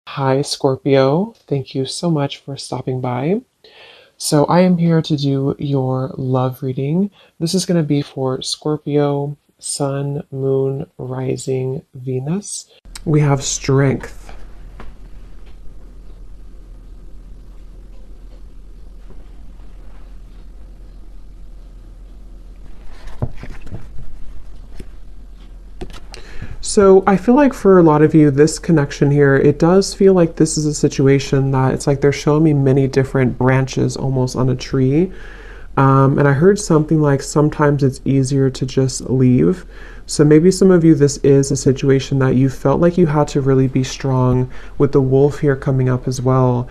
Hi, Scorpio. Thank you so much for stopping by. So, I am here to do your love reading. This is going to be for Scorpio, Sun, Moon, Rising, Venus. We have strength. So, I feel like for a lot of you, this connection here, it does feel like this is a situation that it's like they're showing me many different branches almost on a tree. And I heard something like sometimes it's easier to just leave. So maybe some of you, this is a situation that you felt like you had to really be strong with the wolf here coming up as well.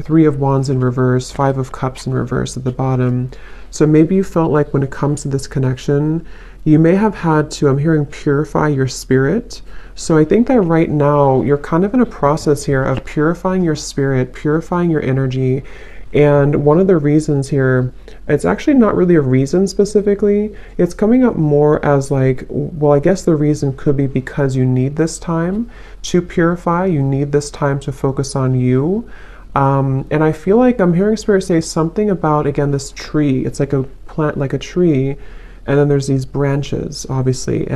Three of Wands in reverse, Five of Cups in reverse at the bottom. So maybe you felt like when it comes to this connection, you may have had to, I'm hearing, purify your spirit. So I think that right now you're kind of in a process here of purifying your spirit, purifying your energy. And one of the reasons here, it's actually not really a reason specifically. It's coming up more as like, well, I guess the reason could be because you need this time to purify. You need this time to focus on you. And I feel like I'm hearing Spirit say something about, again, this tree. It's like a plant, like a tree. And then there's these branches, obviously.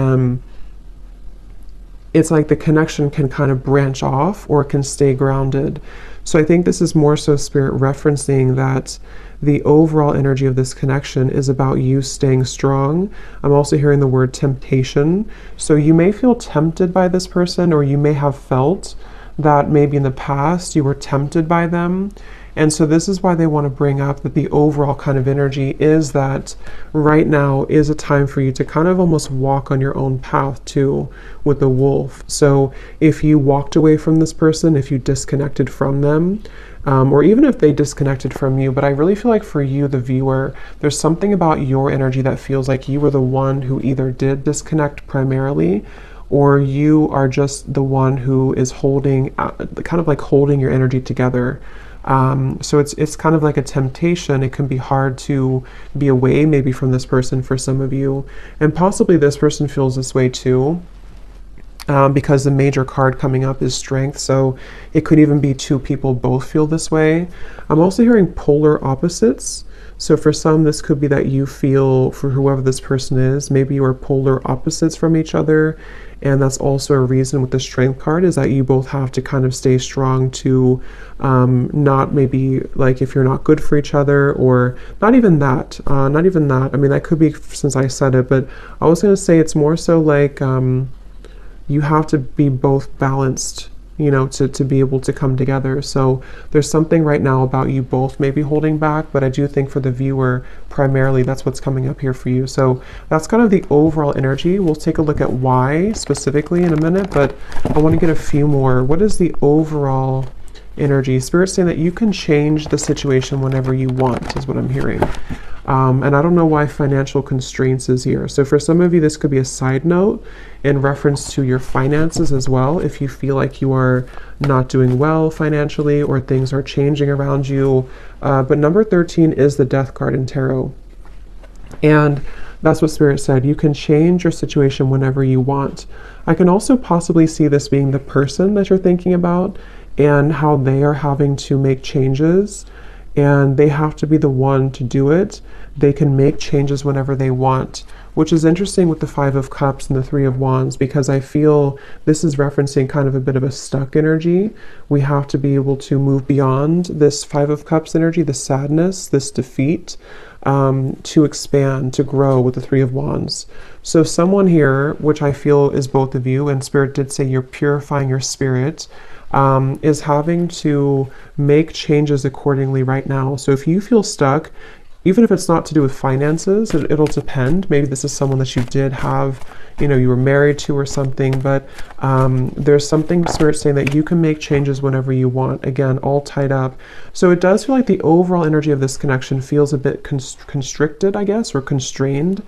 It's like the connection can kind of branch off or it can stay grounded. So I think this is more so Spirit referencing that the overall energy of this connection is about you staying strong. I'm also hearing the word temptation. So you may feel tempted by this person, or you may have felt that maybe in the past you were tempted by them. And so this is why they want to bring up that the overall kind of energy is that right now is a time for you to kind of almost walk on your own path too with the wolf. So if you walked away from this person, if you disconnected from them, or even if they disconnected from you, but I really feel like for you, the viewer, there's something about your energy that feels like you were the one who either did disconnect primarily, or you are just the one who is holding, kind of like holding your energy together. So it's kind of like a temptation. It can be hard to be away maybe from this person for some of you. And possibly this person feels this way too, because the major card coming up is strength. So it could even be two people both feel this way. I'm also hearing polar opposites. So for some, this could be that you feel, for whoever this person is, maybe you are polar opposites from each other. And that's also a reason with the strength card is that you both have to kind of stay strong to not maybe like if you're not good for each other, or not even that, not even that. I mean, that could be since I said it, but I was going to say it's more so like you have to be both balanced, you know, to be able to come together. So there's something right now about you both maybe holding back, but I do think for the viewer, primarily that's what's coming up here for you. So that's kind of the overall energy. We'll take a look at why specifically in a minute, but I want to get a few more. What is the overall energy? Spirit's saying that you can change the situation whenever you want, is what I'm hearing. And I don't know why financial constraints is here. So for some of you, this could be a side note in reference to your finances as well. If you feel like you are not doing well financially or things are changing around you. But number 13 is the Death card in tarot. And that's what Spirit said. You can change your situation whenever you want. I can also possibly see this being the person that you're thinking about and how they are having to make changes. And they have to be the one to do it. They can make changes whenever they want, which is interesting with the Five of Cups and the Three of Wands, because I feel this is referencing kind of a bit of a stuck energy. We have to be able to move beyond this Five of Cups energy, the sadness, this defeat, to expand, to grow with the Three of Wands. So someone here, which I feel is both of you, and Spirit did say you're purifying your spirit, is having to make changes accordingly right now. So if you feel stuck, even if it's not to do with finances, it'll depend. Maybe this is someone that you did have, you know, you were married to or something, but there's something Spirit saying that you can make changes whenever you want. Again, all tied up. So it does feel like the overall energy of this connection feels a bit constricted, I guess, or constrained.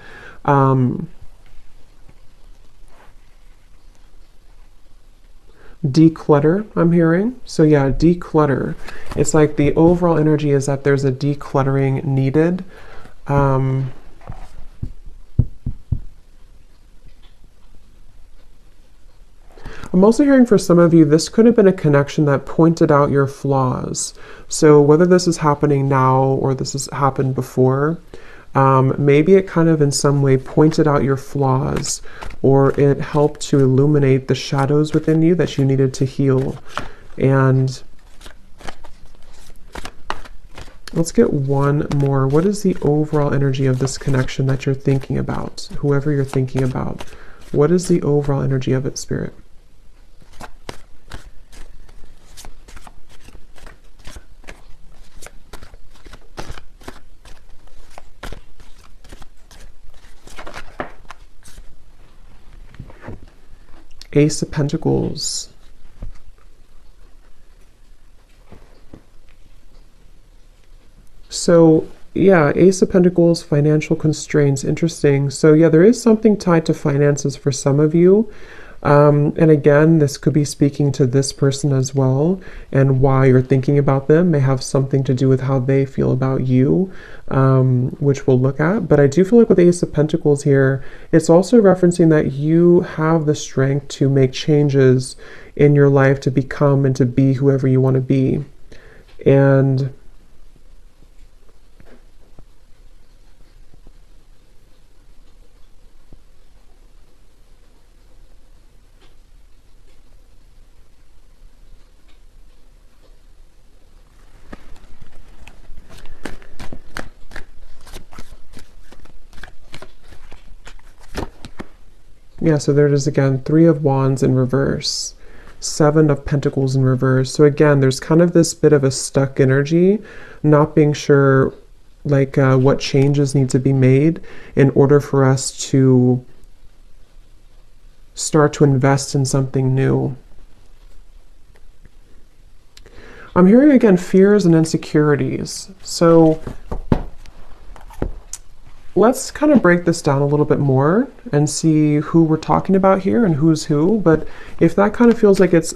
Declutter, I'm hearing. So yeah, declutter. It's like the overall energy is that there's a decluttering needed. I'm also hearing for some of you, this could have been a connection that pointed out your flaws. So whether this is happening now or this has happened before, maybe it kind of in some way pointed out your flaws, or it helped to illuminate the shadows within you that you needed to heal. And let's get one more. What is the overall energy of this connection that you're thinking about? Whoever you're thinking about, what is the overall energy of it, Spirit? Ace of Pentacles. So yeah, Ace of Pentacles, financial constraints, interesting. So yeah, there is something tied to finances for some of you. And again, this could be speaking to this person as well, and why you're thinking about them may have something to do with how they feel about you, which we'll look at. But I do feel like with the Ace of Pentacles here, it's also referencing that you have the strength to make changes in your life to become and to be whoever you want to be. And yeah, so there it is again, Three of Wands in reverse, Seven of Pentacles in reverse. So again, there's kind of this bit of a stuck energy, not being sure like what changes need to be made in order for us to start to invest in something new. I'm hearing again fears and insecurities. So let's kind of break this down a little bit more and see who we're talking about here and who's who. But if that kind of feels like it's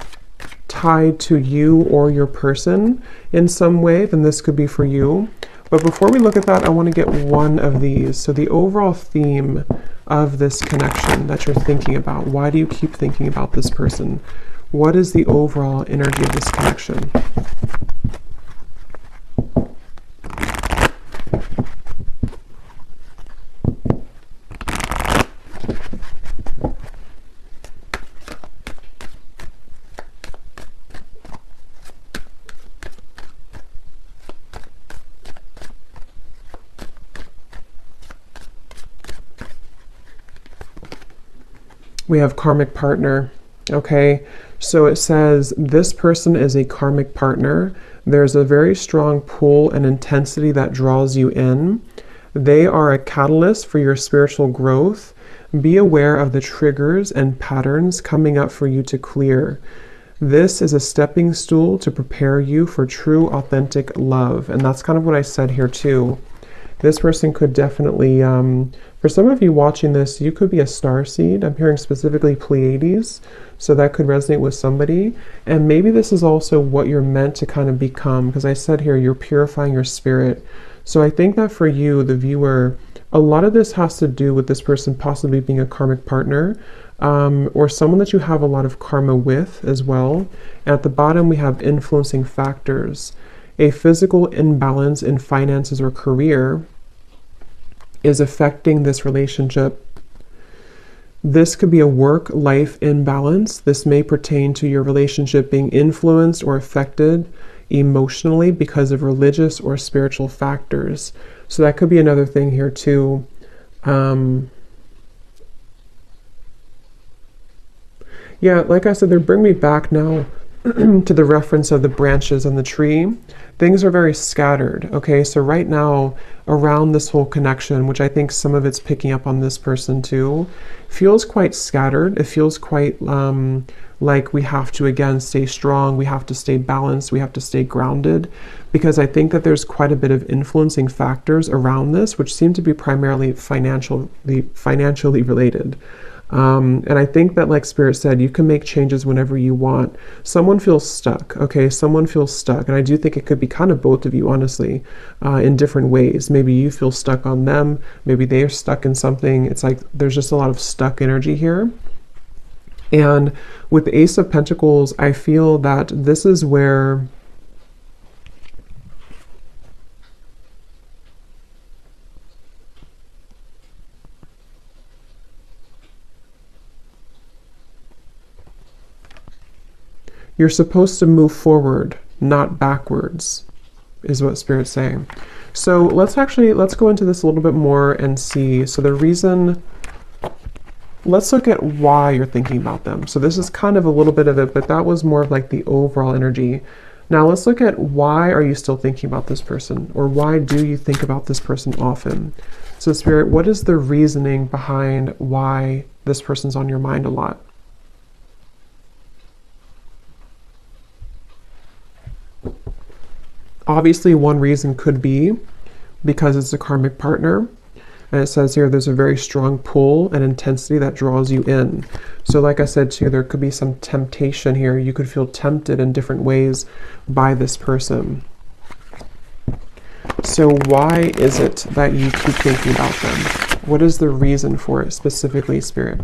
tied to you or your person in some way, then this could be for you. But before we look at that, I want to get one of these. So the overall theme of this connection that you're thinking about, why do you keep thinking about this person? What is the overall energy of this connection? We have karmic partner. Okay, so it says this person is a karmic partner. There's a very strong pull and intensity that draws you in. They are a catalyst for your spiritual growth. Be aware of the triggers and patterns coming up for you to clear. This is a stepping stool to prepare you for true, authentic love. And that's kind of what I said here too. This person could definitely, for some of you watching this, you could be a starseed. I'm hearing specifically Pleiades, so that could resonate with somebody. And maybe this is also what you're meant to kind of become, because I said here, you're purifying your spirit. So I think that for you, the viewer, a lot of this has to do with this person possibly being a karmic partner, or someone that you have a lot of karma with as well. At the bottom, we have influencing factors. A physical imbalance in finances or career is affecting this relationship. This could be a work-life imbalance. This may pertain to your relationship being influenced or affected emotionally because of religious or spiritual factors. So that could be another thing here too. Yeah, like I said, they bring me back now to the reference of the branches on the tree. Things are very scattered. Okay, so right now around this whole connection, which I think some of it's picking up on this person too, feels quite scattered. It feels quite like we have to again stay strong, we have to stay balanced, we have to stay grounded, because I think that there's quite a bit of influencing factors around this, which seem to be primarily financially related. And I think that, like Spirit said, you can make changes whenever you want. Someone feels stuck, okay? Someone feels stuck. And I do think it could be kind of both of you, honestly, in different ways. Maybe you feel stuck on them. Maybe they are stuck in something. It's like there's just a lot of stuck energy here. And with the Ace of Pentacles, I feel that this is where you're supposed to move forward, not backwards, is what Spirit's saying. So let's go into this a little bit more and see. So the reason, let's look at why you're thinking about them. So this is kind of a little bit of it, but that was more of like the overall energy. Now let's look at why are you still thinking about this person, or why do you think about this person often? So Spirit, what is the reasoning behind why this person's on your mind a lot? Obviously, one reason could be because it's a karmic partner. And it says here there's a very strong pull and intensity that draws you in. So like I said too, there could be some temptation here. You could feel tempted in different ways by this person. So why is it that you keep thinking about them? What is the reason for it specifically, Spirit?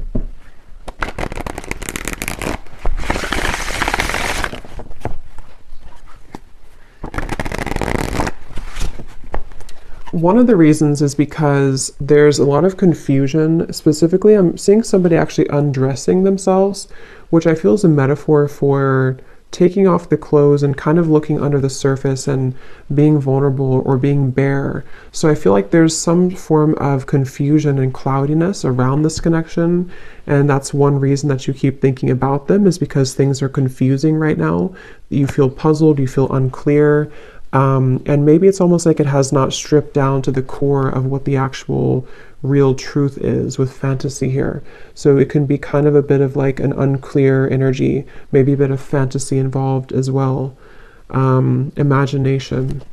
One of the reasons is because there's a lot of confusion. Specifically, I'm seeing somebody actually undressing themselves, which I feel is a metaphor for taking off the clothes and kind of looking under the surface and being vulnerable or being bare. So I feel like there's some form of confusion and cloudiness around this connection. And that's one reason that you keep thinking about them, is because things are confusing right now. You feel puzzled, you feel unclear. And maybe it's almost like it has not stripped down to the core of what the actual real truth is with fantasy here. So it can be kind of a bit of like an unclear energy, maybe a bit of fantasy involved as well, imagination.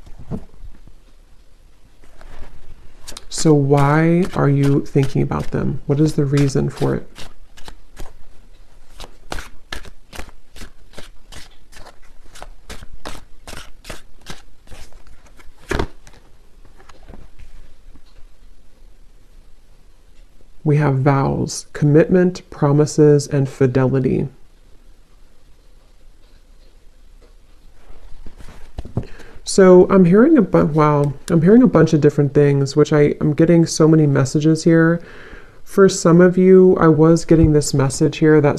So why are you thinking about them? What is the reason for it? We have vows, commitment, promises, and fidelity. So I'm hearing I'm hearing a bunch of different things, which I'm getting so many messages here. For some of you, I was getting this message here that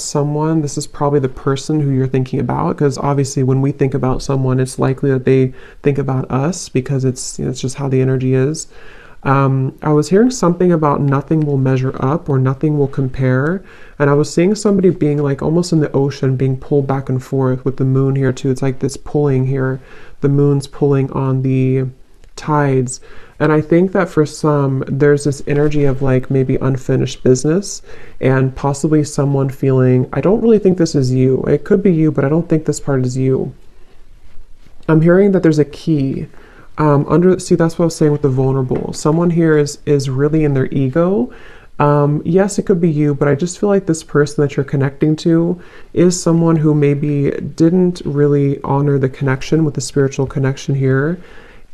this is probably the person who you're thinking about, because obviously when we think about someone, it's likely that they think about us, because it's just how the energy is. I was hearing something about nothing will measure up or nothing will compare. And I was seeing somebody being like almost in the ocean, being pulled back and forth with the moon here too. It's like this pulling here. The moon's pulling on the tides. And I think that for some, there's this energy of like maybe unfinished business, and possibly someone feeling, I don't really think this is you. It could be you, but I don't think this part is you. I'm hearing that there's a key. See, that's what I was saying with the vulnerable. Someone here is really in their ego. Yes, it could be you, but I just feel like this person that you're connecting to is someone who maybe didn't really honor the connection with the spiritual connection here.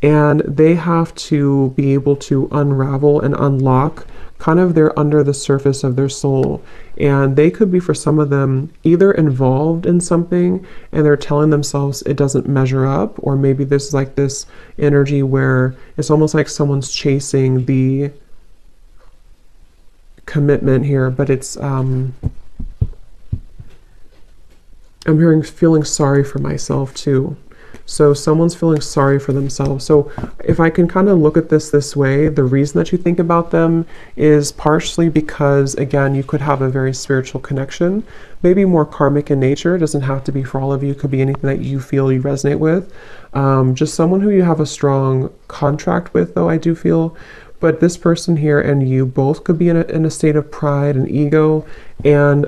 And they have to be able to unravel and unlock kind of their under the surface of their soul. And they could be, for some of them, either involved in something and they're telling themselves it doesn't measure up, or maybe there's like this energy where it's almost like someone's chasing the commitment here, but it's I'm hearing feeling sorry for myself too. So someone's feeling sorry for themselves. So if I can kind of look at this way, the reason that you think about them is partially because, again, you could have a very spiritual connection, maybe more karmic in nature. It doesn't have to be for all of you. It could be anything that you feel you resonate with. Just someone who you have a strong contract with, though, I do feel. But this person here and you both could be in a state of pride and ego, and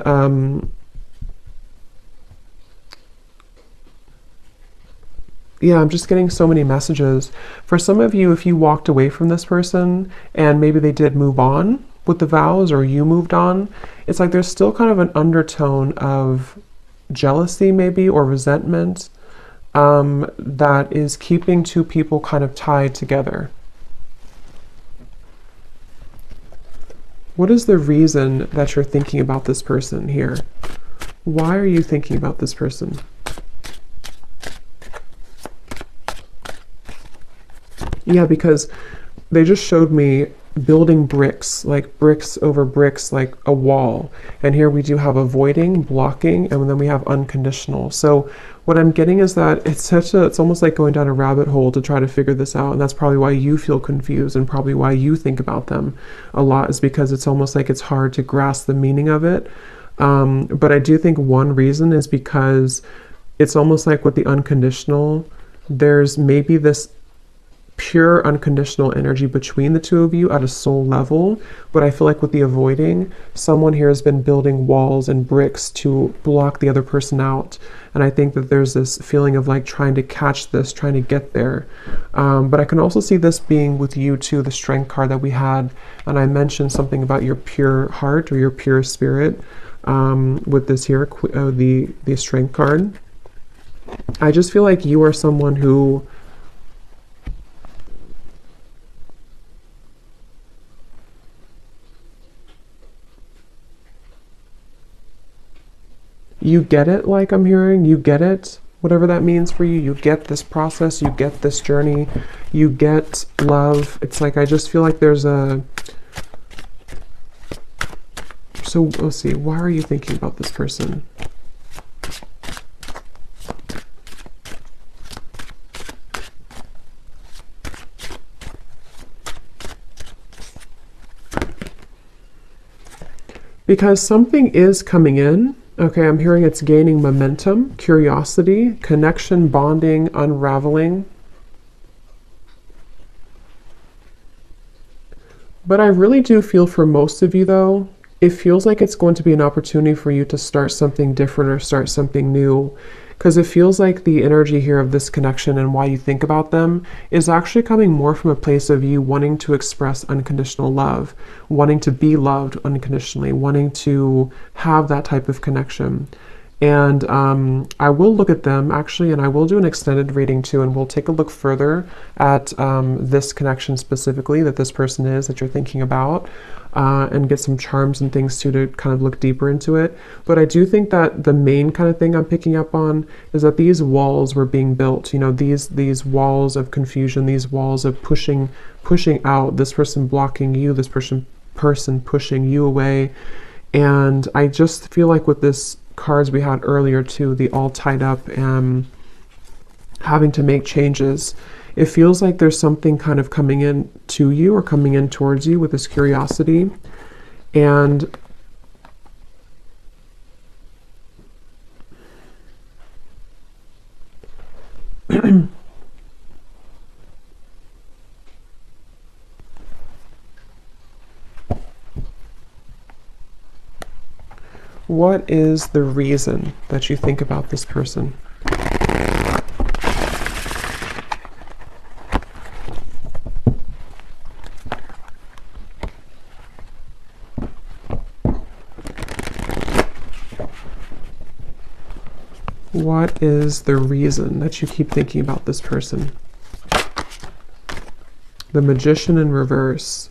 yeah, I'm just getting so many messages. For some of you, if you walked away from this person and maybe they did move on with the vows, or you moved on, it's like there's still kind of an undertone of jealousy maybe, or resentment, that is keeping two people kind of tied together. What is the reason that you're thinking about this person here? Why are you thinking about this person? Yeah, because they just showed me building bricks, like bricks over bricks, like a wall. And here we do have avoiding, blocking, and then we have unconditional. So what I'm getting is that it's almost like going down a rabbit hole to try to figure this out. And that's probably why you feel confused and probably why you think about them a lot, is because it's almost like it's hard to grasp the meaning of it. But I do think one reason is because it's almost like with the unconditional, there's maybe this pure unconditional energy between the two of you at a soul level. But I feel like with the avoiding, someone here has been building walls and bricks to block the other person out. And I think that there's this feeling of like trying to catch this, trying to get there. But I can also see this being with you too, the strength card that we had. And I mentioned something about your pure heart or your pure spirit with this here, the strength card. I just feel like you are someone who you get it, like I'm hearing, you get it, whatever that means for you. You get this process, you get this journey, you get love. It's like, I just feel like there's a, so let's see, why are you thinking about this person? Because something is coming in. Okay, I'm hearing it's gaining momentum, curiosity, connection, bonding, unraveling. But I really do feel for most of you though, it feels like it's going to be an opportunity for you to start something different or start something new. Because it feels like the energy here of this connection and why you think about them is actually coming more from a place of you wanting to express unconditional love, wanting to be loved unconditionally, wanting to have that type of connection. And I will look at them actually, and I will do an extended reading too, and we'll take a look further at this connection specifically that this person is that you're thinking about. And get some charms and things too to kind of look deeper into it. But I do think that the main kind of thing I'm picking up on is that these walls were being built, you know, these walls of confusion, these walls of pushing out, this person blocking you, this person pushing you away. And I just feel like with this cards we had earlier too, the all tied up and having to make changes, it feels like there's something kind of coming in to you or coming in towards you with this curiosity. And what is the reason that you think about this person? What is the reason that you keep thinking about this person? The Magician in reverse.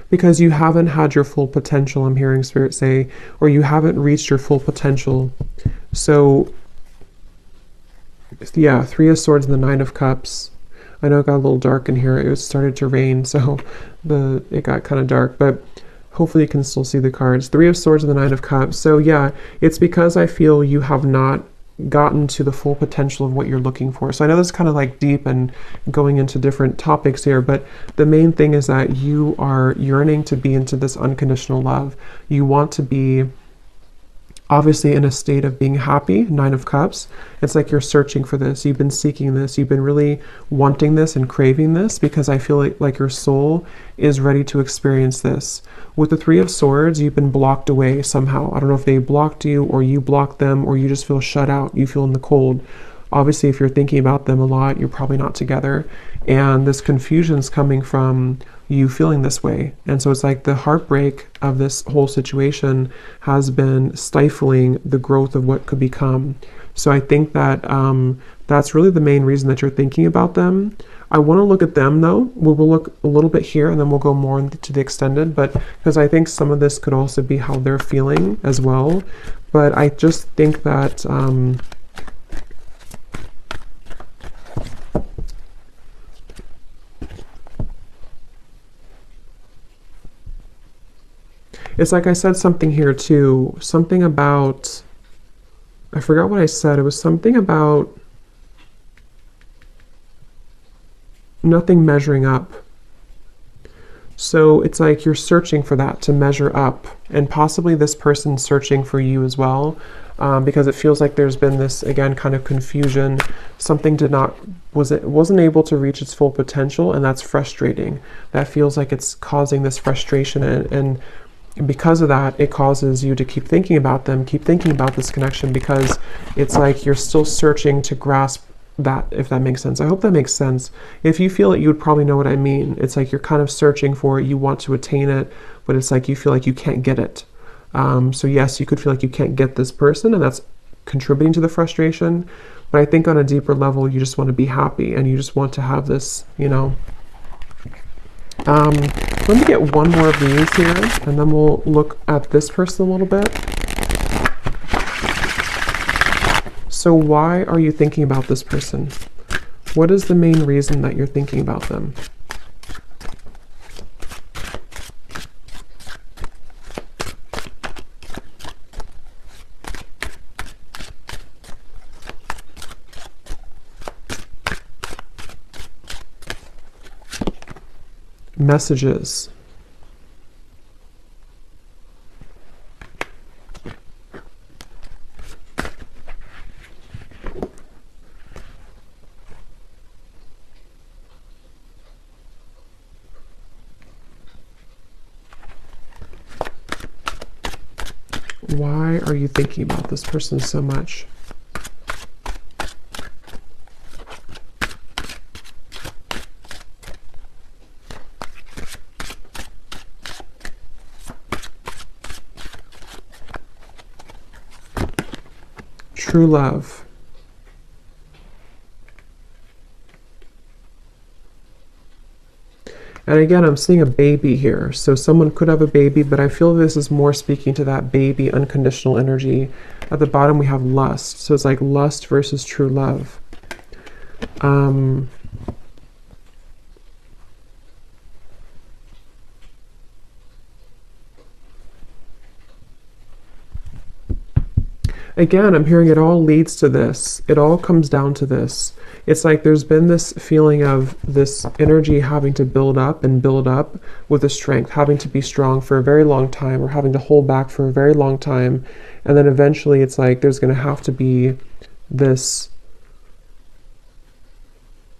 Because you haven't had your full potential, I'm hearing Spirit say, or you haven't reached your full potential. So, yeah, Three of Swords and the Nine of Cups. I know it got a little dark in here. It started to rain, so it got kind of dark, but hopefully you can still see the cards. Three of Swords and the Nine of Cups. So yeah, it's because I feel you have not gotten to the full potential of what you're looking for. So I know this is kind of like deep and going into different topics here, but the main thing is that you are yearning to be into this unconditional love. You want to be obviously in a state of being happy, Nine of Cups. It's like you're searching for this. You've been seeking this. You've been really wanting this and craving this, because I feel like your soul is ready to experience this. With the Three of Swords, you've been blocked away somehow. I don't know if they blocked you or you blocked them, or you just feel shut out. You feel in the cold. Obviously, if you're thinking about them a lot, you're probably not together. And this confusion is coming from you feeling this way. And so it's like the heartbreak of this whole situation has been stifling the growth of what could become. So I think that that's really the main reason that you're thinking about them. I want to look at them though. We will look a little bit here and then we'll go more into the extended, but because I think some of this could also be how they're feeling as well. But I just think that it's like I said something here too, something about, I forgot what I said. It was something about nothing measuring up. So it's like you're searching for that to measure up, and possibly this person's searching for you as well, because it feels like there's been this, again, kind of confusion. Something wasn't able to reach its full potential, and that's frustrating. That feels like it's causing this frustration, and because of that, it causes you to keep thinking about them, keep thinking about this connection, because it's like you're still searching to grasp that, if that makes sense. I hope that makes sense. If you feel it, you would probably know what I mean. It's like you're kind of searching for it, you want to attain it, but it's like you feel like you can't get it. So yes, you could feel like you can't get this person, and that's contributing to the frustration. But I think on a deeper level, you just want to be happy, and you just want to have this, you know. Let me get one more of these here, and then we'll look at this person a little bit. So why are you thinking about this person? What is the main reason that you're thinking about them? Messages. Why are you thinking about this person so much? True love. And again, I'm seeing a baby here. So someone could have a baby, but I feel this is more speaking to that baby unconditional energy. At the bottom, we have lust. So it's like lust versus true love. Again, I'm hearing it all leads to this. It all comes down to this. It's like there's been this feeling of this energy having to build up and build up with the strength, having to be strong for a very long time, or having to hold back for a very long time. And then eventually it's like there's going to have to be this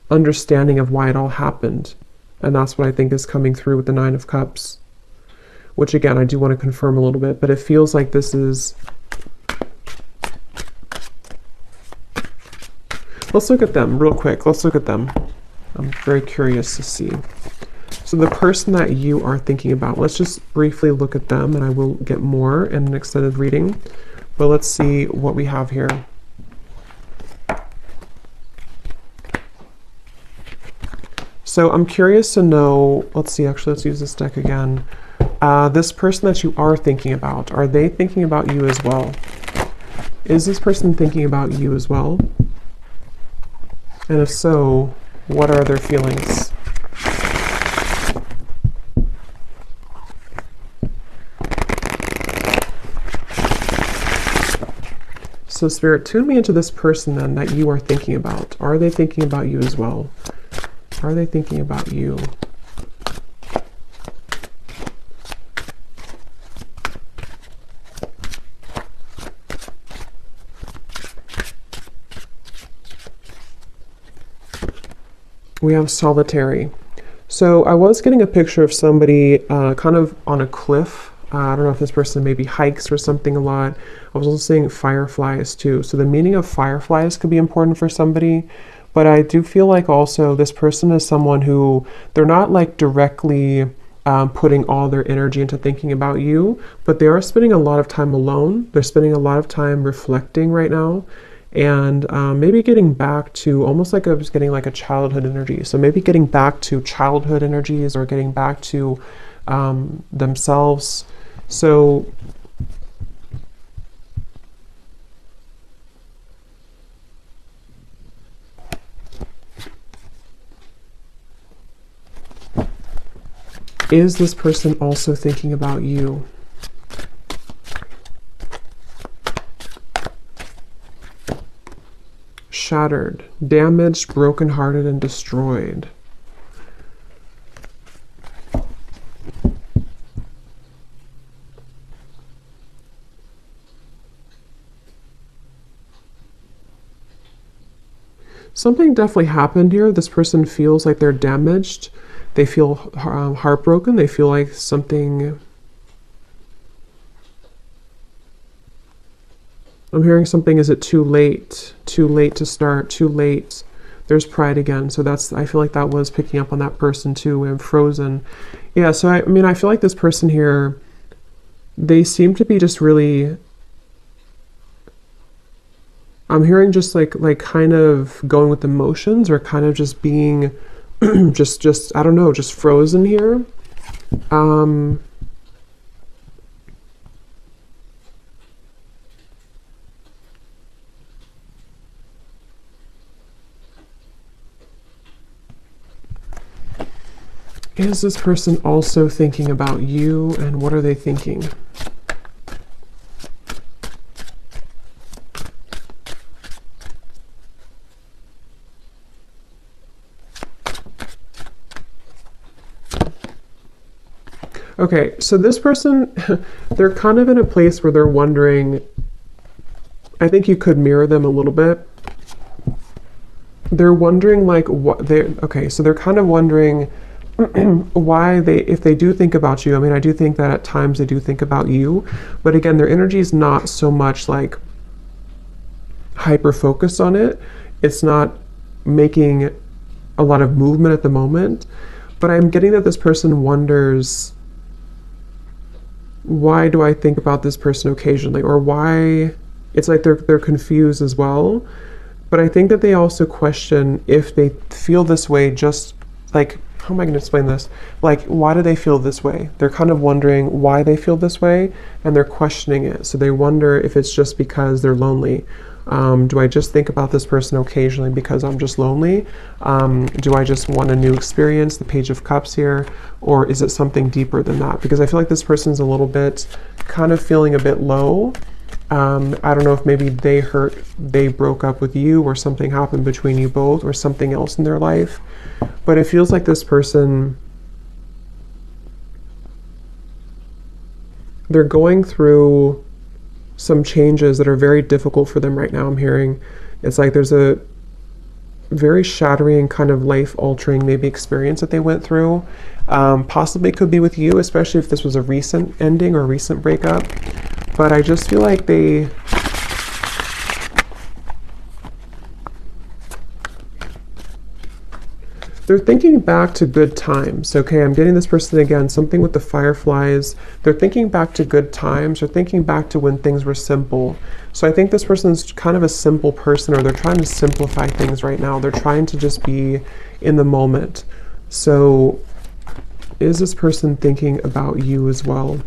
understanding of why it all happened. And that's what I think is coming through with the Nine of Cups, which again, I do want to confirm a little bit, but it feels like this is... Let's look at them real quick. Let's look at them. I'm very curious to see. So the person that you are thinking about, let's just briefly look at them, and I will get more in an extended reading. But let's see what we have here. So I'm curious to know, let's see, actually, let's use this deck again. This person that you are thinking about, are they thinking about you as well? Is this person thinking about you as well? And if so, what are their feelings? So Spirit, tune me into this person then that you are thinking about. Are they thinking about you as well? Are they thinking about you? We have solitary. So I was getting a picture of somebody kind of on a cliff. I don't know if this person maybe hikes or something a lot. I was also seeing fireflies too. So the meaning of fireflies could be important for somebody. But I do feel like also this person is someone who, they're not like directly putting all their energy into thinking about you, but they are spending a lot of time alone. They're spending a lot of time reflecting right now. and maybe getting back to almost like I was getting like a childhood energy. So maybe getting back to childhood energies or getting back to themselves. So is this person also thinking about you? Shattered, damaged, brokenhearted, and destroyed. Something definitely happened here. This person feels like they're damaged. They feel heartbroken. They feel like something... I'm hearing something, is it too late? Too late to start, too late. There's pride again. So that's, I feel like that was picking up on that person too, and frozen. Yeah, so I mean, I feel like this person here, they seem to be just really... I'm hearing just like kind of going with emotions, or kind of just being just I don't know, just frozen here. Is this person also thinking about you, and what are they thinking? Okay, so this person, they're kind of in a place where they're wondering, I think you could mirror them a little bit. They're wondering like what they're, okay, so they're kind of wondering why they, if they do think about you, I mean, I do think that at times they do think about you, but again, their energy is not so much like hyper focused on it. It's not making a lot of movement at the moment, but I'm getting that this person wonders, why do I think about this person occasionally? Or why, it's like they're confused as well. But I think that they also question if they feel this way, just like, how am I going to explain this? Like, why do they feel this way? They're kind of wondering why they feel this way, and they're questioning it. So they wonder if it's just because they're lonely. Do I just think about this person occasionally because I'm just lonely? Do I just want a new experience, the Page of Cups here? Or is it something deeper than that? Because I feel like this person's a little bit kind of feeling a bit low. I don't know if maybe they broke up with you, or something happened between you both, or something else in their life. But it feels like this person, they're going through some changes that are very difficult for them right now. I'm hearing it's like there's a very shattering, kind of life-altering maybe experience that they went through. Possibly could be with you, especially if this was a recent ending or recent breakup. But I just feel like they're thinking back to good times. Okay, I'm getting this person again, something with the fireflies. They're thinking back to good times. They're thinking back to when things were simple. So I think this person's kind of a simple person, or they're trying to simplify things right now. They're trying to just be in the moment. So is this person thinking about you as well?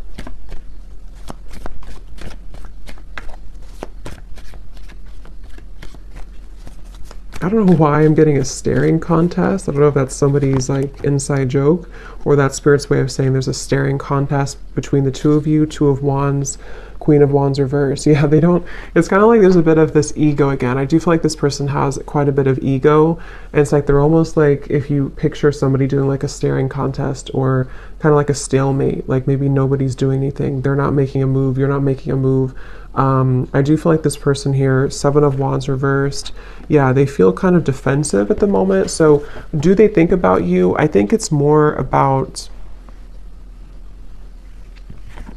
I don't know why I'm getting a staring contest. I don't know if that's somebody's like inside joke, or that's Spirit's way of saying there's a staring contest between the two of you. Two of Wands, Queen of Wands reversed. Yeah, they don't, it's kind of like there's a bit of this ego again. I do feel like this person has quite a bit of ego, and it's like they're almost like, if you picture somebody doing like a staring contest, or kind of like a stalemate, like maybe nobody's doing anything. They're not making a move, you're not making a move. I do feel like this person here, Seven of Wands reversed, yeah, they feel kind of defensive at the moment. So do they think about you? I think it's more about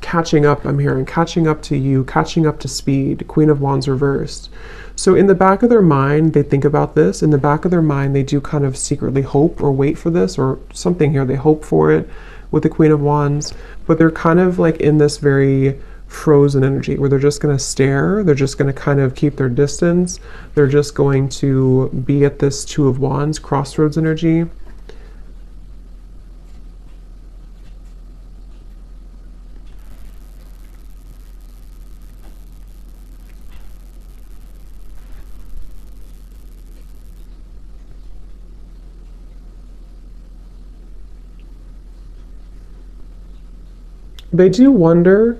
catching up. I'm hearing catching up to you, catching up to speed. Queen of Wands reversed. So in the back of their mind, they think about this. In the back of their mind, they do kind of secretly hope or wait for this, or something here. They hope for it with the Queen of Wands, but they're kind of like in this very frozen energy where they're just going to stare. They're just going to kind of keep their distance. They're just going to be at this Two of Wands, crossroads energy. They do wonder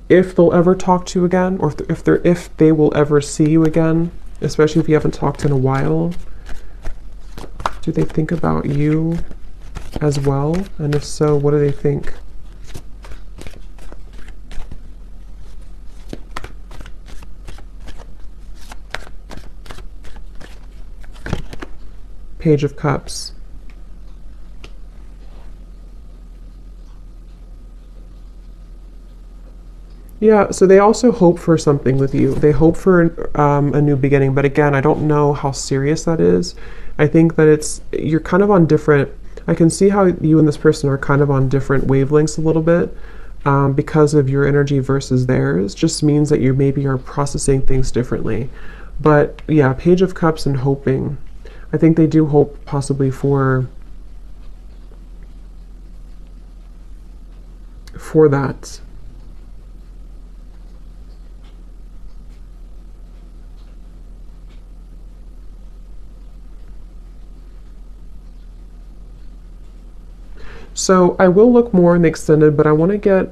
if they'll ever talk to you again, or if they will ever see you again, especially if you haven't talked in a while. Do they think about you as well? And if so, what do they think? Page of Cups. Yeah, so they also hope for something with you. They hope for a new beginning, but again, I don't know how serious that is. I think that you're kind of on different, I can see how you and this person are kind of on different wavelengths a little bit because of your energy versus theirs. Just means that you maybe are processing things differently. But yeah, Page of Cups and hoping. I think they do hope possibly for that. So I will look more in the extended, but I want to get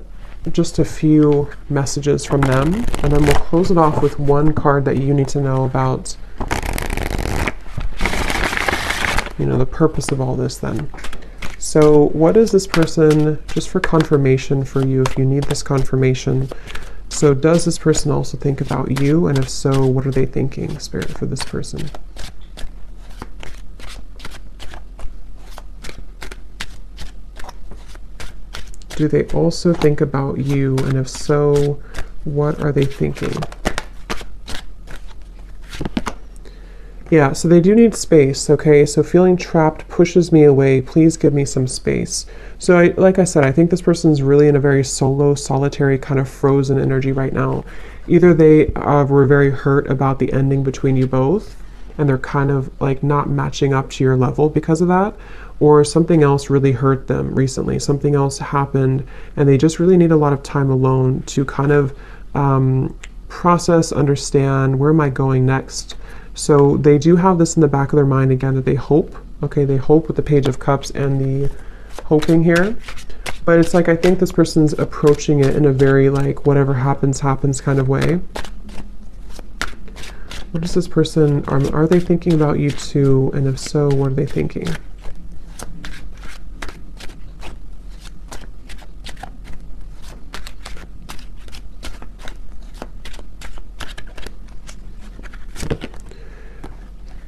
just a few messages from them, and then we'll close it off with one card that you need to know about, you know, the purpose of all this then. So what is this person, just for confirmation for you, if you need this confirmation. So does this person also think about you? And if so, what are they thinking, Spirit, for this person? Do they also think about you? And if so, what are they thinking? Yeah, so they do need space, okay? So feeling trapped pushes me away. Please give me some space. So like I said, I think this person's really in a very solo, solitary, kind of frozen energy right now. Either they were very hurt about the ending between you both, and they're kind of like not matching up to your level because of that, or something else really hurt them recently. Something else happened, and they just really need a lot of time alone to kind of process, understand, where am I going next? So they do have this in the back of their mind again, that they hope. Okay, they hope with the Page of Cups and the hoping here. But it's like, I think this person's approaching it in a very like, whatever happens, happens kind of way. What is this person, are they thinking about you too? And if so, what are they thinking?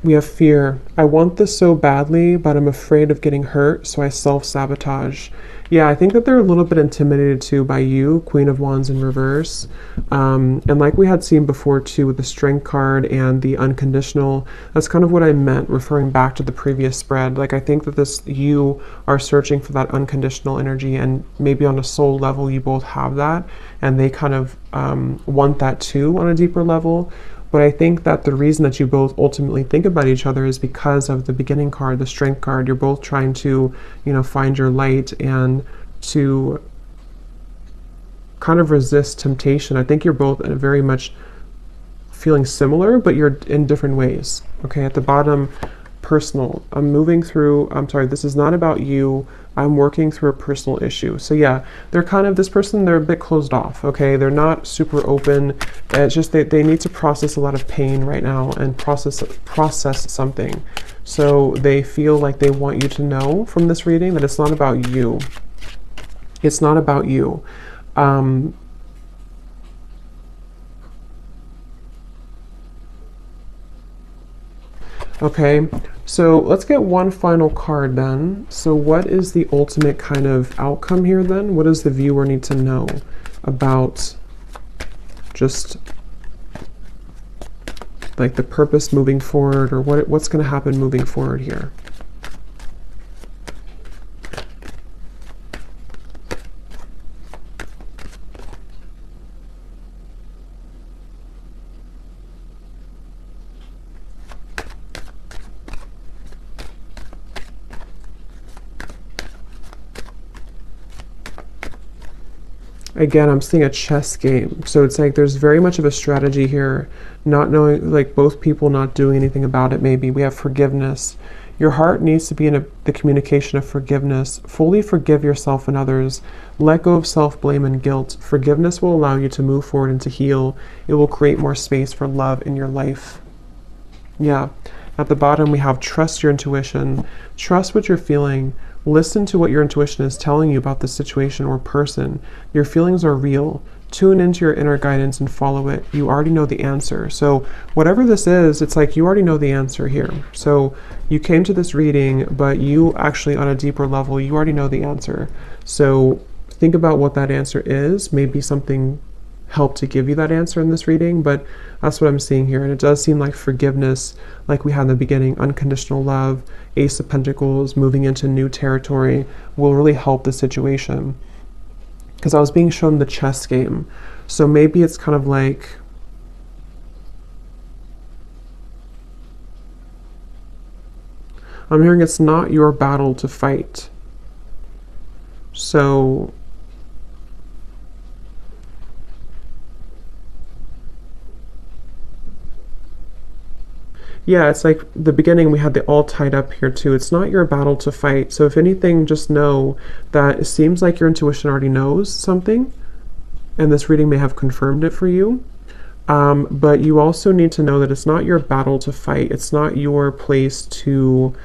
We have fear. I want this so badly, but I'm afraid of getting hurt, so I self-sabotage. Yeah, I think that they're a little bit intimidated too by you, Queen of Wands in reverse. And like we had seen before too with the Strength card and the unconditional, that's kind of what I meant referring back to the previous spread. Like I think that you are searching for that unconditional energy, and maybe on a soul level you both have that, and they kind of want that too on a deeper level. But I think that the reason that you both ultimately think about each other is because of the beginning card, the Strength card. You're both trying to, you know, find your light and to kind of resist temptation. I think you're both very much feeling similar, but you're in different ways. Okay, at the bottom, personal. This is not about you. I'm working through a personal issue. So yeah, they're kind of, they're a bit closed off, okay? They're not super open. It's just they need to process a lot of pain right now and process something. So they feel like they want you to know from this reading that it's not about you. It's not about you. Okay, so let's get one final card then. So what is the ultimate kind of outcome here then? What does the viewer need to know about just like the purpose moving forward, or what's going to happen moving forward here? again, I'm seeing a chess game. So it's like there's very much of a strategy here, not knowing, like both people not doing anything about it. Maybe we have forgiveness. Your heart needs to be in the communication of forgiveness. Fully forgive yourself and others. Let go of self-blame and guilt. Forgiveness will allow you to move forward and to heal. It will create more space for love in your life. Yeah. At the bottom, we have trust your intuition. Trust what you're feeling. Listen to what your intuition is telling you about the situation or person. Your feelings are real. Tune into your inner guidance and follow it. You already know the answer. So whatever this is, it's like you already know the answer here. So you came to this reading, but you actually, on a deeper level, you already know the answer. So think about what that answer is. Maybe something helped to give you that answer in this reading, but that's what I'm seeing here. And it does seem like forgiveness, like we had in the beginning, unconditional love, Ace of Pentacles, moving into new territory will really help the situation. Because I was being shown the chess game. So maybe it's kind of like, I'm hearing it's not your battle to fight. So yeah, it's like the beginning, we had the all tied up here too. It's not your battle to fight. So if anything, just know that it seems like your intuition already knows something, and this reading may have confirmed it for you. But you also need to know that it's not your battle to fight. It's not your place to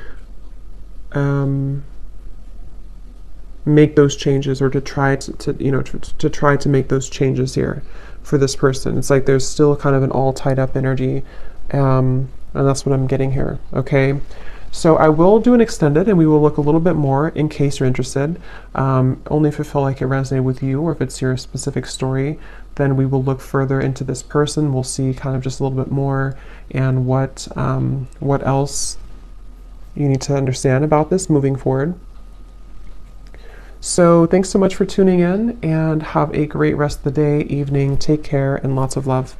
make those changes, or to try to try to make those changes here for this person. It's like there's still kind of an all tied up energy. And that's what I'm getting here, okay? So I will do an extended, and we will look a little bit more in case you're interested. Only if it felt like it resonated with you, or if it's your specific story, then we will look further into this person. We'll see kind of just a little bit more, and what else you need to understand about this moving forward. So thanks so much for tuning in, and have a great rest of the day, evening. Take care, and lots of love.